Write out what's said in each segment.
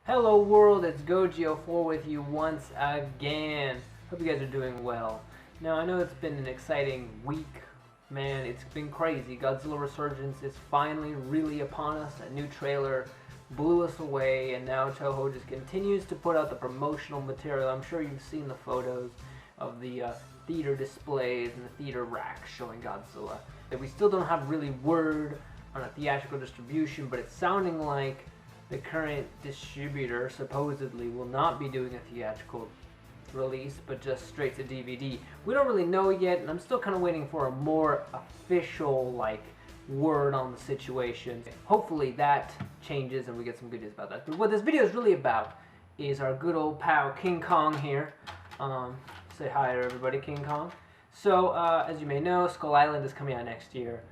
Hello world, it's Gogio4 with you once again. Hope you guys are doing well. Now I know it's been an exciting week. Man, it's been crazy. Godzilla Resurgence is finally really upon us. A new trailer blew us away, and now Toho just continues to put out the promotional material. I'm sure you've seen the photos of the theater displays and the theater racks showing Godzilla. We still don't have really word on a theatrical distribution, but it's sounding like the current distributor supposedly will not be doing a theatrical release, but just straight to DVD. We don't really know yet, and I'm still kind of waiting for a more official word on the situation. Hopefully that changes and we get some good news about that. But what this video is really about is our good old pal King Kong here. Say hi to everybody, King Kong. So as you may know, Skull Island is coming out next year.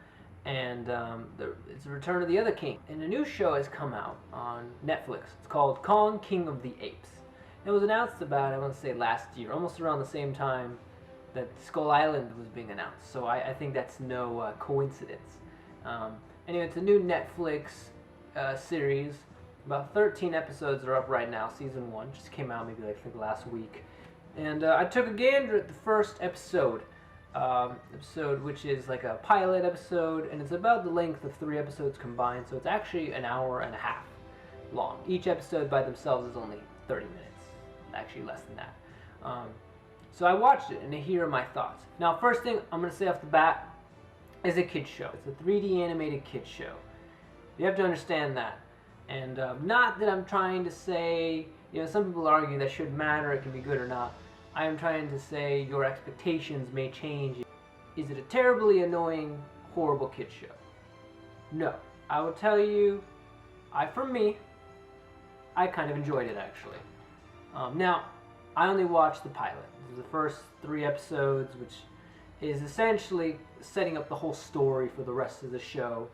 And it's the return of the other king. And a new show has come out on Netflix. It's called Kong, King of the Apes. It was announced about, I want to say last year, almost around the same time that Skull Island was being announced. So I think that's no coincidence. Anyway, it's a new Netflix series. About 13 episodes are up right now. Season 1 just came out maybe I think last week. And I took a gander at the first episode. Which is like a pilot episode, and it's about the length of 3 episodes combined, so it's actually an hour and a half long. Each episode by themselves is only 30 minutes, actually less than that. So I watched it, and here are my thoughts. Now, first thing I'm going to say off the bat is a kid's show. It's a 3D animated kid's show. You have to understand that. And not that I'm trying to say, some people argue that should matter, it can be good or not. I am trying to say your expectations may change. Is it a terribly annoying, horrible kid show? No. I will tell you, for me, I kind of enjoyed it actually. Now, I only watched the pilot. This is the first 3 episodes, which is essentially setting up the whole story for the rest of the show.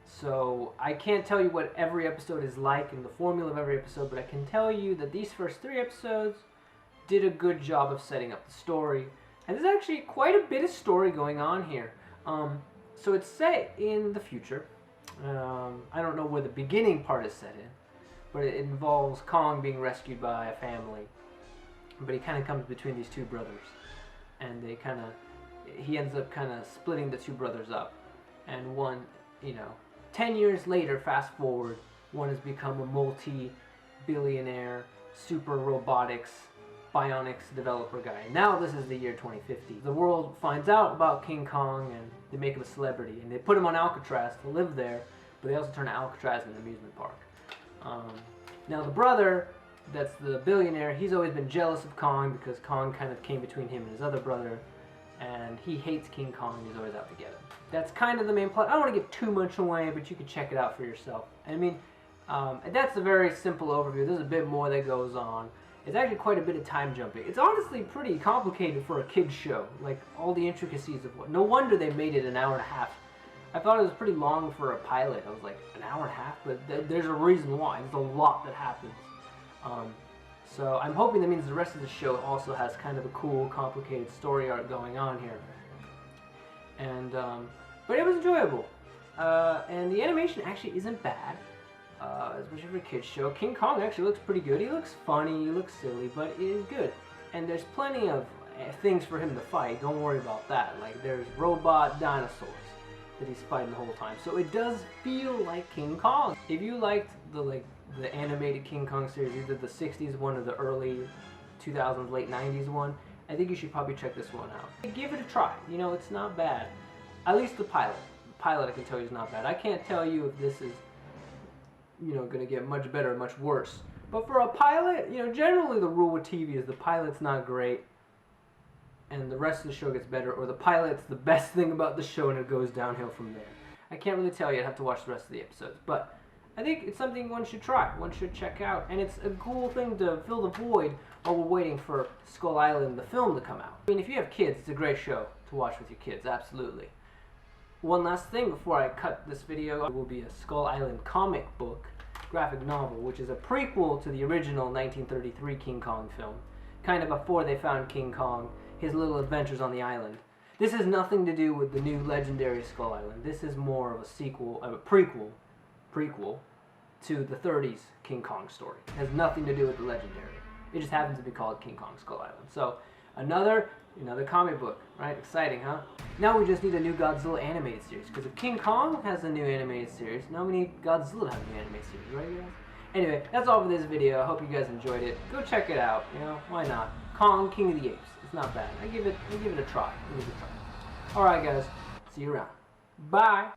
So I can't tell you what every episode is like and the formula of every episode, but I can tell you that these first 3 episodes did a good job of setting up the story, and there's actually quite a bit of story going on here. So it's set in the future. I don't know where the beginning part is set in, but it involves Kong being rescued by a family, but he kind of comes between these 2 brothers, and he ends up kind of splitting the 2 brothers up, and one, 10 years later, fast forward, one has become a multi-billionaire super robotics bionics developer guy. Now this is the year 2050. The world finds out about King Kong and they make him a celebrity, and they put him on Alcatraz to live there, but they also turn Alcatraz into an amusement park. Now the brother that's the billionaire, he's always been jealous of Kong because Kong kind of came between him and his other brother, and he hates King Kong and he's always out to get him. That's kind of the main plot. I don't want to give too much away, but you can check it out for yourself. I mean, that's a very simple overview. There's a bit more that goes on. It's actually quite a bit of time jumping. It's honestly pretty complicated for a kid's show. Like, all the intricacies of what... No wonder they made it an hour and a half. I thought it was pretty long for a pilot. I was like, an hour and a half? But there's a reason why. There's a lot that happens. So I'm hoping that means the rest of the show also has kind of a cool, complicated story arc going on here. And, but it was enjoyable. And the animation actually isn't bad. Especially for a kid's show. King Kong actually looks pretty good. He looks funny, he looks silly, but it is good. And there's plenty of things for him to fight. Don't worry about that. Like, there's robot dinosaurs that he's fighting the whole time. So it does feel like King Kong. If you liked the animated King Kong series, either the 60s one or the early 2000s, late 90s one, I think you should probably check this one out. Give it a try. It's not bad. At least the pilot. The pilot, I can tell you, is not bad. I can't tell you if this is going to get much better or much worse. But for a pilot, generally the rule with TV is the pilot's not great and the rest of the show gets better, or the pilot's the best thing about the show and it goes downhill from there. I can't really tell you. I'd have to watch the rest of the episodes. But I think it's something one should try, one should check out, and it's a cool thing to fill the void while we're waiting for Skull Island, the film, to come out. I mean, if you have kids, it's a great show to watch with your kids, absolutely. One last thing before I cut this video, it will be a Skull Island comic book, graphic novel, which is a prequel to the original 1933 King Kong film, kind of before they found King Kong, his little adventures on the island. This has nothing to do with the new legendary Skull Island. This is more of a sequel, a prequel to the 30s King Kong story. It has nothing to do with the Legendary. It just happens to be called King Kong Skull Island. So another comic book, right? Exciting, huh? Now we just need a new Godzilla animated series, because if King Kong has a new animated series, now we need Godzilla to have a new animated series, right, guys? Anyway, that's all for this video. I hope you guys enjoyed it. Go check it out. Why not? Kong, King of the Apes. It's not bad. I give it a try. All right, guys. See you around. Bye.